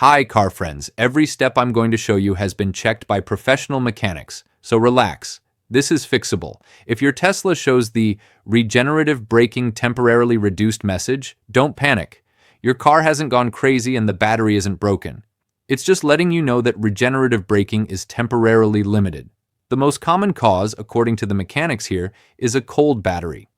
Hi, car friends. Every step I'm going to show you has been checked by professional mechanics, so relax. This is fixable. If your Tesla shows the regenerative braking temporarily reduced message, don't panic. Your car hasn't gone crazy and the battery isn't broken. It's just letting you know that regenerative braking is temporarily limited. The most common cause, according to the mechanics here, is a cold battery.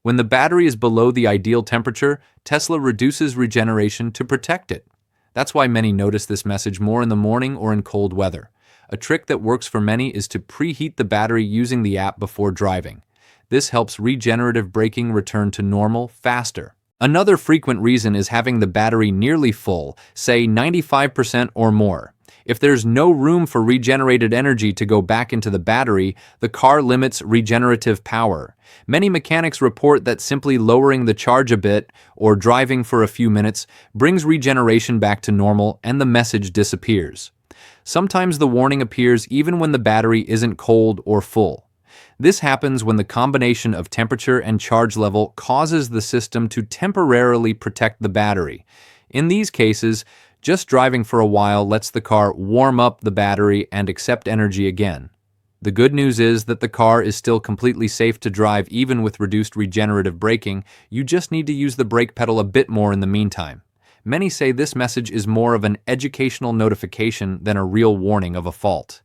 When the battery is below the ideal temperature, Tesla reduces regeneration to protect it. That's why many notice this message more in the morning or in cold weather. A trick that works for many is to preheat the battery using the app before driving. This helps regenerative braking return to normal faster. Another frequent reason is having the battery nearly full, say 95% or more. If there's no room for regenerated energy to go back into the battery, the car limits regenerative power. Many mechanics report that simply lowering the charge a bit or driving for a few minutes brings regeneration back to normal and the message disappears. Sometimes the warning appears even when the battery isn't cold or full. This happens when the combination of temperature and charge level causes the system to temporarily protect the battery. In these cases, just driving for a while lets the car warm up the battery and accept energy again. The good news is that the car is still completely safe to drive even with reduced regenerative braking. You just need to use the brake pedal a bit more in the meantime. Many say this message is more of an educational notification than a real warning of a fault.